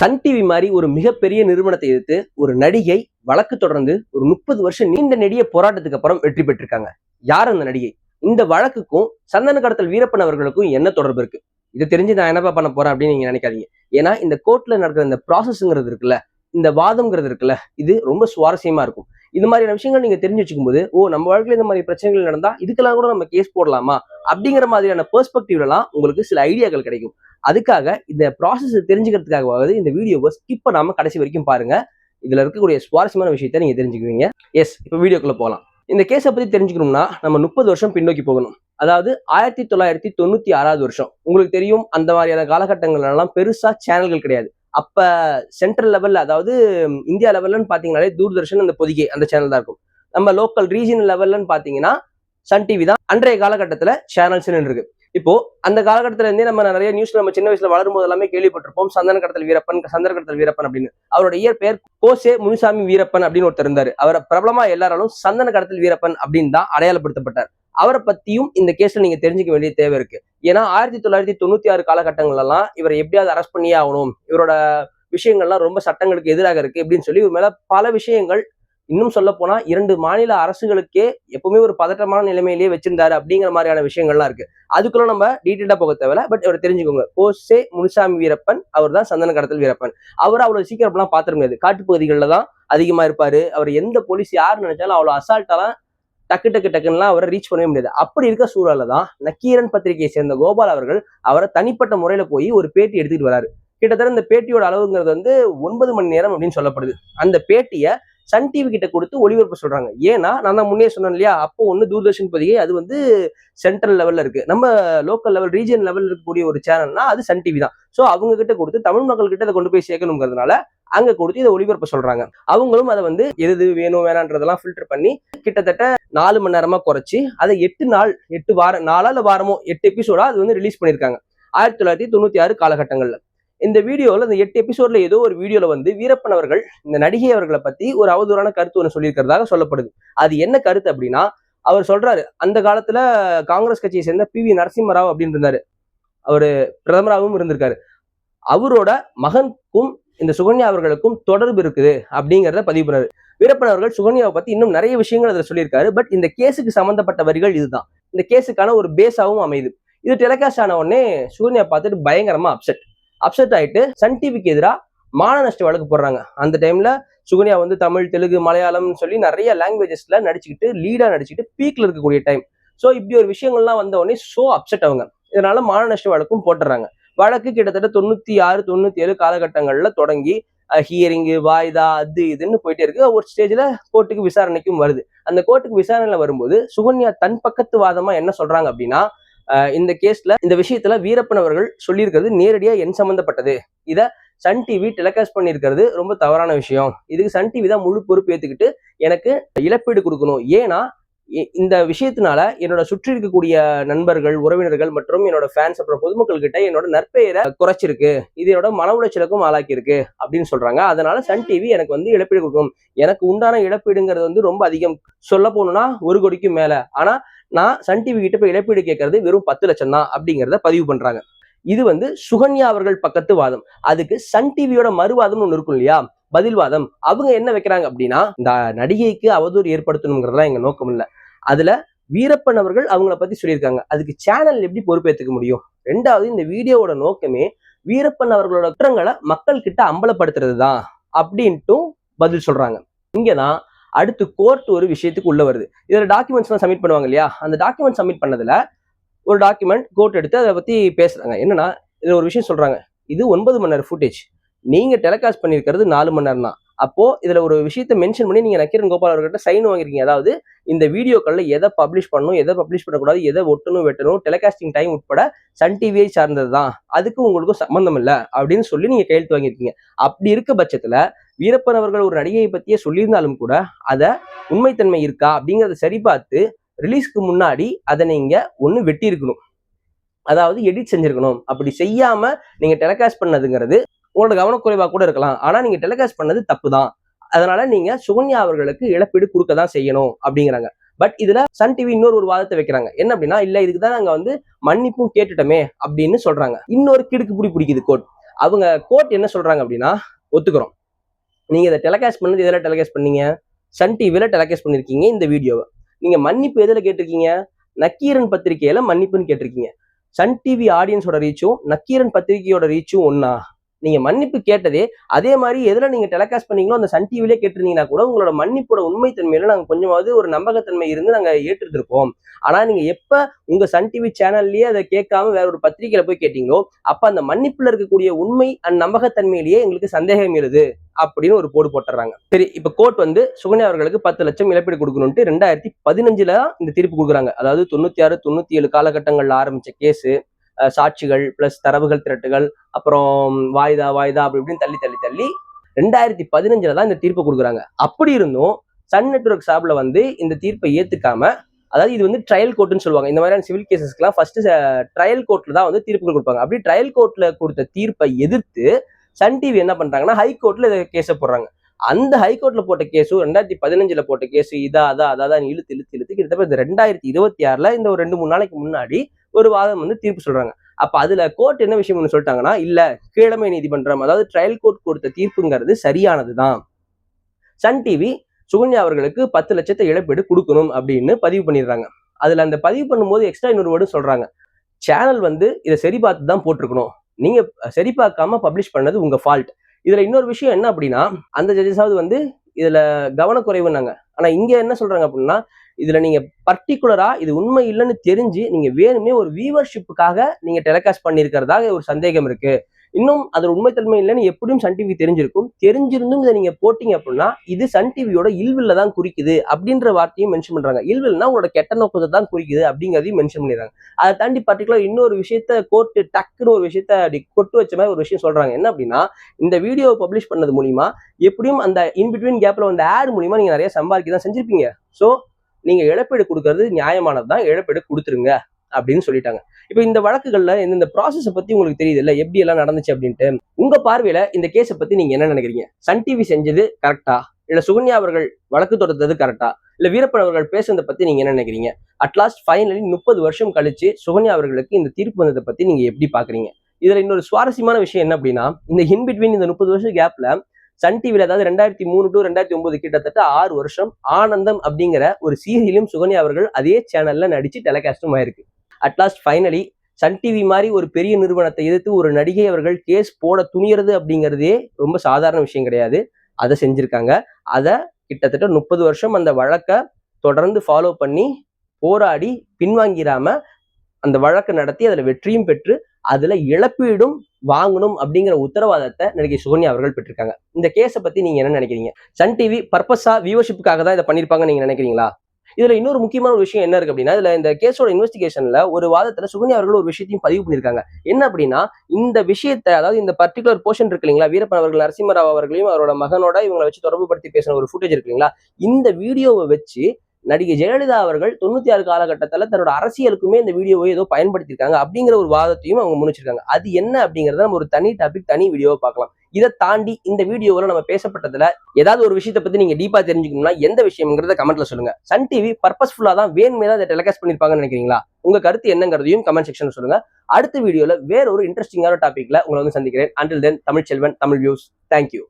Sun TV மாதிரி ஒரு மிகப்பெரிய நிறுவனத்தை எதிர்த்து ஒரு நடிகை வழக்கு தொடர்ந்து ஒரு 30 வருஷம் நீண்ட நெடிய போராட்டத்துக்கு அப்புறம் வெற்றி பெற்றிருக்காங்க. யார் அந்த நடிகை? இந்த வழக்குக்கும் சந்தன கடத்தல் வீரப்பன் அவர்களுக்கும் என்ன தொடர்பு இருக்கு? இதை தெரிஞ்சு நான் என்னப்பா பண்ண போறேன் அப்படின்னு நீங்க நினைக்காதீங்க. ஏன்னா இந்த கோர்ட்ல நடக்கிற இந்த ப்ராசஸ்ங்கிறது இருக்குல்ல, இந்த வாதம்ங்கிறது இருக்குல்ல, இது ரொம்ப சுவாரஸ்யமா இருக்கும். இது மாதிரியான விஷயங்கள் நீங்க தெரிஞ்சு வச்சுக்கும் போது, நம்ம வாழ்க்கையில இந்த மாதிரி பிரச்சனைகள் நடந்தா இதுக்கெல்லாம் கூட நம்ம கேஸ் போடலாமா அப்படிங்கிற மாதிரியான பெர்ஸ்பெக்டிவ்ல எல்லாம் உங்களுக்கு சில ஐடியாக்கள் கிடைக்கும். அதுக்காக இந்த ப்ராசஸ் தெரிஞ்சுக்கிறதுக்காகவாவது இந்த வீடியோவை ஸ்கிப் பண்ணாம கடைசி வரைக்கும் பாருங்க. இதுல இருக்கக்கூடிய சுவாரஸ்யமான விஷயத்த நீங்க தெரிஞ்சுக்குவீங்க. எஸ், இப்ப வீடியோக்குள்ள போகலாம். இந்த கேஸை பத்தி தெரிஞ்சுக்கணும்னா நம்ம 30 வருஷம் பின்னோக்கி போகணும். அதாவது 1996 வருஷம். உங்களுக்கு தெரியும், அந்த மாதிரியான காலகட்டங்கள்ல எல்லாம் பெருசா சேனல்கள் கிடையாது. அப்ப சென்ட்ரல் லெவல்ல, அதாவது இந்தியா லெவல்லன்னு பாத்தீங்கன்னாலே தூர்தர்ஷன் அந்த பொதிகை அந்த சேனல் தான் இருக்கும். நம்ம லோக்கல் ரீஜனல் லெவல்லன்னு பாத்தீங்கன்னா சன் டிவி தான் அன்றைய காலகட்டத்துல சேனல்ஸ் இருக்கு. இப்போ அந்த காலகட்டத்துல இருந்தே நம்ம நிறைய நியூஸ்ல நம்ம சின்ன வயசுல வளரும் போது எல்லாமே கேள்விப்பட்டிருப்போம். சந்தன கடத்தல் வீரப்பன் அப்படின்னு. அவரோட இயற்பெயர் கோசே முனுசாமி வீரப்பன் அப்படின்னு ஒருத்தர் இருந்தாரு. அவரை பிரபலமா எல்லாராலும் சந்தன கடத்தல் வீரப்பன் அப்படின்னு தான் அடையாளப்படுத்தப்பட்டார். அவரை பத்தியும் இந்த கேஸ்ல நீங்க தெரிஞ்சுக்க வேண்டிய தேவை இருக்கு. ஏன்னா 1996 காலகட்டங்கள் எல்லாம் இவரை எப்படியாவது அரெஸ்ட் பண்ணியே ஆகணும், இவரோட விஷயங்கள்லாம் ரொம்ப சட்டங்களுக்கு எதிராக இருக்கு அப்படின்னு சொல்லி இவர் மேல பல விஷயங்கள், இன்னும் சொல்ல போனா 2 மாநில அரசுகளுக்கே எப்பவுமே ஒரு பதட்டமான நிலைமையிலேயே வச்சிருந்தாரு அப்படிங்கிற மாதிரியான விஷயங்கள்லாம் இருக்கு. அதுக்குள்ள நம்ம டீட்டெயிலா போக தேவையில்ல. பட் இவர் தெரிஞ்சுக்கோங்க, கோசே முனுசாமி வீரப்பன் அவர் தான் சந்தன கடத்தல் வீரப்பன். அவர் அவ்வளவு சீக்கிரம் எல்லாம் பாத்திர முடியாது. காட்டுப்பகுதிகளில் தான் அதிகமா இருப்பாரு. அவர் எந்த போலீஸ் யாரு நினைச்சாலும் அவ்வளவு அசால்ட்டாலாம் டக்குலாம் அவரை ரீச் பண்ணவே முடியாது. அப்படி இருக்க சூழல்ல தான் நக்கீரன் பத்திரிகையை சேர்ந்த கோபால் அவர்கள் அவரை தனிப்பட்ட முறையில போய் ஒரு பேட்டி எடுத்துட்டு வராரு. கிட்டத்தட்ட இந்த பேட்டியோட அளவுங்கிறது 9 மணி நேரம் அப்படின்னு சொல்லப்படுது. அந்த பேட்டியை சன் டிவி கிட்ட கொடுத்து ஒளிபரப்ப சொல்றாங்க. ஏன்னா நான் தான் முன்னே சொன்னேன் இல்லையா, அப்போ தூர்தர்ஷன் பதிகை அது சென்ட்ரல் லெவல்ல இருக்கு. நம்ம லோக்கல் லெவல் ரீஜன் லெவல் இருக்கக்கூடிய ஒரு சேனல்னா அது சன் டிவி தான். ஸோ அவங்க கிட்ட கொடுத்து தமிழ் மக்கள் கிட்ட அதை கொண்டு போய் சேர்க்கணுங்கிறதுனால அங்க கொடுத்து இதை ஒளிபரப்ப சொல்றாங்க. அவங்களும் அதை எது வேணும் வேணான்றதெல்லாம் ஃபில்டர் பண்ணி கிட்டத்தட்ட 4 மணி நேரமா குறைச்சி அதை 8 வாரம் 4 வாரமோ 8 எபிசோடா அது ரிலீஸ் பண்ணிருக்காங்க 1996 காலகட்டங்கள்ல. இந்த வீடியோல இந்த 8 எபிசோட்ல ஏதோ ஒரு வீடியோல வீரப்பன் அவர்கள் இந்த நடிகை அவர்களை பத்தி ஒரு அவதூறான கருத்து ஒன்று சொல்லியிருக்கிறதாக சொல்லப்படுது. அது என்ன கருத்து அப்படின்னா, அவர் சொல்றாரு, அந்த காலத்துல காங்கிரஸ் கட்சியை சேர்ந்த PV நரசிம்மராவ் அப்படின்னு இருந்தாரு. அவரு பிரதமராகவும் இருந்திருக்காரு. அவரோட மகனுக்கும் இந்த சுகன்யா அவர்களுக்கும் தொடர்பு இருக்குது அப்படிங்கிறத பதிவு பண்ணாரு. வீரப்பன் அவர்கள் சுகன்யாவை பத்தி இன்னும் நிறைய விஷயங்கள் அதுல சொல்லியிருக்காரு. பட் இந்த கேஸுக்கு சம்பந்தப்பட்ட வரிகள் இதுதான் இந்த கேஸுக்கான ஒரு பேஸாவும் அமையுது. இது டெலிகாஸ்ட் ஆன உடனே சுகன்யா பார்த்துட்டு பயங்கரமா அப்செட் ஆயிட்டு சன் டிவிக்கு எதிராக மான நஷ்ட வழக்கு போடுறாங்க. அந்த டைம்ல சுகன்யா தமிழ், தெலுங்கு, மலையாளம் சொல்லி நிறைய லாங்குவேஜஸ்ல லீடா நடிச்சுக்கிட்டு பீக்ல இருக்கக்கூடிய டைம். ஸோ இப்படி ஒரு விஷயங்கள்லாம் வந்த உடனே அப்செட் அவங்க. இதனால மான நஷ்ட வழக்கும் போட்டுறாங்க. வழக்கு கிட்டத்தட்ட 96, 97 காலகட்டங்கள்ல தொடங்கி ஹியரிங்கு, வாய்தா, அது இதுன்னு போயிட்டே இருக்கு. ஒரு ஸ்டேஜ்ல கோர்ட்டுக்கு விசாரணைக்கும் வருது. அந்த கோர்ட்டுக்கு விசாரணையில வரும்போது சுகன்யா தன் பக்கத்து வாதமா என்ன சொல்றாங்க அப்படின்னா, இந்த கேஸ்ல இந்த விஷயத்துல வீரப்பன் அவர்கள் சொல்லியிருக்கிறது நேரடியா என் சம்பந்தப்பட்டது. இத சன் டிவி டெலிகாஸ்ட் பண்ணியிருக்கிறது ரொம்ப தவறான விஷயம். இதுக்கு சன் டிவி தான் முழு பொறுப்பு ஏத்துக்கிட்டு எனக்கு இழப்பீடு கொடுக்கணும். ஏன்னா இந்த விஷயத்தினால என்னோட சுற்றி இருக்கக்கூடிய நண்பர்கள், உறவினர்கள் மற்றும் என்னோட ஃபேன்ஸ் அப்புறம் பொதுமக்கள் கிட்ட என்னோட நற்பெயரை குறைச்சிருக்கு, இது என்னோட மன உளைச்சலுக்கும் ஆளாக்கி இருக்கு அப்படின்னு சொல்றாங்க. அதனால சன் டிவி எனக்கு இழப்பீடு கொடுக்கணும். எனக்கு உண்டான இழப்பீடுங்கிறது ரொம்ப அதிகம். சொல்ல போகணும்னா 1 கோடிக்கும் மேல. ஆனா நான் சன் டிவி கிட்ட போய் இழப்பீடு கேட்கறது வெறும் 10 லட்சம் தான் அப்படிங்கிறத பதிவு பண்றாங்க. இது சுகன்யா அவர்கள் பக்கத்து வாதம். அதுக்கு சன் டிவியோட மறுவாதம் ஒண்ணு இருக்கும் இல்லையா, பதில்வாதம். அவங்க என்ன வைக்கிறாங்க அப்படின்னா, இந்த நடிகைக்கு அவதூறு ஏற்படுத்தணுங்கிறதுலாம் எங்க நோக்கம் இல்லை. அதுல வீரப்பன் அவர்கள் அவங்கள பத்தி சொல்லியிருக்காங்க. அதுக்கு சேனல் எப்படி பொறுப்பேற்றுக்க முடியும்? 2வது, இந்த வீடியோவோட நோக்கமே வீரப்பன் அவர்களோட குற்றங்களை மக்கள் கிட்ட அம்பலப்படுத்துறது தான் அப்படின்ட்டும் பதில் சொல்றாங்க. இங்கதான் அடுத்து கோர்ட் ஒரு விஷயத்துக்கு உள்ள வருது. இதுல டாக்குமெண்ட்ஸ் சப்மிட் பண்ணுவாங்க இல்லையா, அந்த டாக்குமெண்ட் சப்மிட் பண்ணதுல ஒரு டாக்குமெண்ட் கோர்ட் எடுத்து அதை பத்தி பேசுறாங்க. என்னன்னா, இதுல ஒரு விஷயம் சொல்றாங்க, இது 9 மணி நேரம் ஃபுட்டேஜ், நீங்க டெலிகாஸ்ட் பண்ணிருக்கிறது 4 மணி நேரம் தான். அப்போ இதுல ஒரு விஷயத்த மென்ஷன் பண்ணி நீங்க நக்கீரன் கோபால் அவர்கிட்ட சைன் வாங்கிருக்கீங்க. அதாவது இந்த வீடியோக்கள்ல எதை பப்ளிஷ் பண்ணணும், எதை பப்ளிஷ் பண்ணக்கூடாது, எதை ஒட்டணும் வெட்டணும், டெலிகாஸ்டிங் டைம் உட்பட சன் டிவியை சார்ந்தது தான், அதுக்கு உங்களுக்கும் சம்பந்தம் இல்லை அப்படின்னு சொல்லி நீங்க கையெழுத்து வாங்கியிருக்கீங்க. அப்படி இருக்க பட்சத்துல வீரப்பன் அவர்கள் ஒரு நடிகையை பத்தியே சொல்லியிருந்தாலும் கூட அதை உண்மைத்தன்மை இருக்கா அப்படிங்கறத சரி பார்த்து ரிலீஸ்க்கு முன்னாடி அதை நீங்க ஒண்ணு வெட்டி இருக்கணும், அதாவது எடிட் செஞ்சிருக்கணும். அப்படி செய்யாம நீங்க டெலிகாஸ்ட் பண்ணதுங்கிறது உங்களோட கவனக்குறைவா கூட இருக்கலாம். ஆனா நீங்க டெலிகாஸ்ட் பண்ணது தப்பு தான். அதனால நீங்க சுகன்யா அவர்களுக்கு இழப்பீடு கொடுக்க தான் செய்யணும் அப்படிங்கிறாங்க. பட் இதுல சன் டிவி இன்னொரு வாதத்தை வைக்கிறாங்க. என்ன அப்படின்னா, இல்ல இதுக்குதான் நாங்க மன்னிப்பும் கேட்டுட்டோமே அப்படின்னு சொல்றாங்க. இன்னொரு கிடுக்கு பிடிக்குது கோர்ட். அவங்க கோர்ட் என்ன சொல்றாங்க அப்படின்னா, ஒத்துக்கிறோம், நீங்க இதை டெலிகாஸ்ட் பண்ணது எதில் டெலிகாஸ்ட் பண்ணீங்க? சன் டிவில டெலிகாஸ்ட் பண்ணிருக்கீங்க இந்த வீடியோவை. நீங்க மன்னிப்பு எதுல கேட்டிருக்கீங்க? நக்கீரன் பத்திரிகையில மன்னிப்புன்னு கேட்டிருக்கீங்க. சன் டிவி ஆடியன்ஸோட ரீச்சும் நக்கீரன் பத்திரிகையோட ரீச்சும் ஒன்னா? நீங்க மன்னிப்பு கேட்டதே அதே மாதிரி எதுல நீங்க டெலிகாஸ்ட் பண்ணீங்களோ அந்த சன் டிவிலே கேட்டிருந்தீங்கன்னா கூட உங்களோட மன்னிப்போட உண்மைத்தன்மையில நாங்க கொஞ்சமாவது ஒரு நம்பகத்தன்மை இருந்து நாங்க ஏற்றுருப்போம். ஆனா நீங்க எப்ப உங்க சன் டிவி சேனல்லயே அதை கேட்காம வேற ஒரு பத்திரிகையில போய் கேட்டீங்களோ அப்ப அந்த மன்னிப்புல இருக்கக்கூடிய உண்மை அண்ட் நம்பகத்தன்மையிலேயே எங்களுக்கு சந்தேகம் எழுது அப்படின்னு ஒரு போடு போட்டுறாங்க. சரி, இப்ப கோர்ட் வந்து சுகன்யா அவர்களுக்கு 10 லட்சம் இழப்பீடு கொடுக்கணும்ட்டு 2015 இந்த தீர்ப்பு கொடுக்குறாங்க. அதாவது 96, 97 காலகட்டங்கள்ல ஆரம்பிச்ச கேஸ், சாட்சிகள் பிளஸ் தரவுகள் திரட்டுகள், அப்புறம் வாய்தா அப்படி இப்படின்னு தள்ளி 2015 தான் இந்த தீர்ப்பை கொடுக்குறாங்க. அப்படி இருந்தும் சன் நெட்வொர்க் சார்பில் வந்து இந்த தீர்ப்பை ஏத்துக்காம, அதாவது இது வந்து ட்ரையல் கோர்ட்னு சொல்லுவாங்க. இந்த மாதிரியான சிவில் கேசஸ்க்குலாம் ஃபர்ஸ்ட் ட்ரையல் கோர்ட்ல தான் வந்து தீர்ப்புகள் கொடுப்பாங்க. அப்படி ட்ரையல் கோர்ட்ல கொடுத்த தீர்ப்பை எதிர்த்து சன் டிவி என்ன பண்றாங்கன்னா ஹைகோர்ட்ல இதை கேஸை போடுறாங்க. அந்த ஹைகோர்ட்ல போட்ட கேஸும் 2015 போட்ட கேஸு அதான் இழுத்து கிட்டத்தட்ட 2026 இந்த ஒரு 2-3 நாளைக்கு முன்னாடி ஒரு வாதம் வந்து தீர்ப்பு சொல்றாங்க. அப்ப அதுல கோர்ட் என்ன விஷயம் ஒன்று சொல்லிட்டாங்கன்னா, இல்ல கீழமை நீதிமன்றம் அதாவது ட்ரையல் கோர்ட் கொடுத்த தீர்ப்புங்கிறது சரியானதுதான், சன் டிவி சுகன்யா அவர்களுக்கு 10 லட்சத்தை இழப்பீடு கொடுக்கணும் அப்படின்னு பதிவு பண்ணிடுறாங்க. அதுல அந்த பதிவு பண்ணும்போது எக்ஸ்ட்ரா இன்னொரு வேர்டு சொல்றாங்க, சேனல் வந்து இதை சரி பார்த்து தான் போட்டிருக்கணும், நீங்க சரி பார்க்காம பப்ளிஷ் பண்ணது உங்க ஃபால்ட். இதுல இன்னொரு விஷயம் என்ன அப்படின்னா, அந்த ஜட்ஜஸாவது வந்து இதுல கவனக்குறைவுன்னாங்க. ஆனா இங்க என்ன சொல்றாங்க அப்படின்னா, இதுல நீங்க பர்டிகுலரா இது உண்மை இல்லைன்னு தெரிஞ்சு நீங்க வேணுமே ஒரு வியூவர்ஷிப்புக்காக நீங்க டெலிகாஸ்ட் பண்ணியிருக்கிறதாக ஒரு சந்தேகம் இருக்கு. இன்னும் அது உண்மைத்தன்மை இல்லைன்னு எப்படியும் சன் டிவி தெரிஞ்சிருக்கும். தெரிஞ்சிருந்தும் இதை நீங்க போட்டீங்க அப்படின்னா இது சன் டிவியோட இல்வில்ல தான் குறிக்குது அப்படின்ற வார்த்தையும் மென்ஷன் பண்றாங்க. இல்வில்னா உங்களோட கெட்ட நோக்கத்தை தான் குறிக்குது அப்படிங்கிறதையும் மென்ஷன் பண்ணிடுறாங்க. அதை தாண்டி பர்டிகுலர் இன்னொரு விஷயத்த கோர்ட்டு டக்குன்னு ஒரு விஷயத்த அப்படி கொட்டு வச்ச மாதிரி ஒரு விஷயம் சொல்றாங்க. என்ன அப்படின்னா, இந்த வீடியோவை பப்ளிஷ் பண்ணது மூலியமா எப்படியும் அந்த இன்பிட்வீன் கேப்ல வந்த ஆட் மூலியமா நீங்க நிறைய சம்பாதிக்க தான் செஞ்சிருப்பீங்க. ஸோ நீங்க இழப்பீடு கொடுக்கறது நியாயமானது தான், இழப்பீடு கொடுத்துருங்க அப்படின்னு சொல்லிட்டாங்க. இப்ப இந்த வழக்குகள்ல இந்த ப்ராசஸை பத்தி உங்களுக்கு தெரியுது இல்ல, எப்படி எல்லாம் நடந்துச்சு அப்படின்ட்டு. உங்க பார்வையில இந்த கேஸை பத்தி நீங்க என்ன நினைக்கிறீங்க? சன் டிவி செஞ்சது கரெக்டா, இல்ல சுகன்யா அவர்கள் வழக்கு தொடர்ந்தது கரெக்டா, இல்ல வீரப்பன் அவர்கள் பேசுனதை பத்தி நீங்க என்ன நினைக்கிறீங்க? அட்லாஸ்ட் ஃபைனலி 30 வருஷம் கழிச்சு சுகன்யா அவர்களுக்கு இந்த தீர்ப்பு வந்ததை பத்தி நீங்க எப்படி பாக்குறீங்க? இதுல இன்னொரு சுவாரஸ்யமான விஷயம் என்ன அப்படின்னா, இந்த இன்பிட்வீன் இந்த 30 வருஷம் கேப்ல சன் டிவில அதாவது 2003 to 2009 கிட்டத்தட்ட 6 வருஷம் ஆனந்தம் அப்படிங்கிற ஒரு சீரியலும் சுகன்யா அவர்கள் அதே சேனல்ல நடிச்சு டெலிகாஸ்டும் ஆயிருக்கு. அட்லாஸ்ட் ஃபைனலி சன் டிவி மாதிரி ஒரு பெரிய நிறுவனத்தை எதிர்த்து ஒரு நடிகை அவர்கள் கேஸ் போட துணியறது அப்படிங்கிறதே ரொம்ப சாதாரண விஷயம் கிடையாது. அதை செஞ்சிருக்காங்க. அதை கிட்டத்தட்ட 30 வருஷம் அந்த வழக்கை தொடர்ந்து ஃபாலோ பண்ணி போராடி பின்வாங்கிராம அந்த வழக்கை நடத்தி அதுல வெற்றியும் பெற்று அதுல இழப்பீடும் வாங்கணும் அப்படிங்கிற உத்தரவாதத்தை நடிகை சுகன்யா அவர்கள் பெற்றிருக்காங்க. இந்த கேஸை பத்தி நீங்க என்ன நினைக்கிறீங்க? சன் டிவி பர்பஸா வியூவர்ஷிப்புக்காக தான் இதை பண்ணிருப்பாங்க நீங்க நினைக்கிறீங்களா? இதுல இன்னொரு முக்கியமான ஒரு விஷயம் என்ன இருக்கு அப்படின்னா, இதுல இந்த கேஸோட இன்வெஸ்டிகேஷன்ல ஒரு வாதத்துல சுகன்யா அவர்கள் ஒரு விஷயத்தையும் பதிவு பண்ணிருக்காங்க. என்ன அப்படின்னா, இந்த விஷயத்தை அதாவது இந்த பர்டிகுலர் போர்ஷன் இருக்கு இல்லைங்களா, வீரப்பன் அவர்கள் நரசிம்மராவ் அவர்களையும் அவரோட மகனோட இவங்களை வச்சு தொடர்பு படுத்தி பேசின ஒரு ஃபுட்டேஜ் இருக்கு இல்லைங்களா, இந்த வீடியோவை வச்சு நடிகை ஜெயலலிதா அவர்கள் 96 காலகட்டத்துல தன்னோட அரசியலுக்குமே இந்த வீடியோவை ஏதோ பயன்படுத்தியிருக்காங்க அப்படிங்கிற ஒரு வாதத்தையும் அவங்க முன்னிச்சிருக்காங்க. அது என்ன அப்படிங்கறத நம்ம ஒரு தனி டாபிக் தனி வீடியோவை பார்க்கலாம். இதை தாண்டி இந்த வீடியோவில் நம்ம பேசப்பட்டதுல ஏதாவது ஒரு விஷயத்தை பத்தி நீங்க டீப்பா தெரிஞ்சுக்கணும்னா எந்த விஷயம்ங்கிறத கமெண்ட்ல சொல்லுங்க. சன் டிவி பர்பஸ்ஃபுல்லா தான் வேணுமே தான் இதை டெலிகாஸ்ட் பண்ணிருப்பாங்கன்னு நினைக்கிறீங்களா? உங்க கருத்து என்னங்கிறதையும் கமெண்ட் செக்ஷன்ல சொல்லுங்க. அடுத்த வீடியோல வேற ஒரு இன்ட்ரெஸ்டிங்கான டாபிக்ல உங்களை வந்து சந்திக்கிறேன். Until then, Tamil Selvan, Tamil views. Thank you.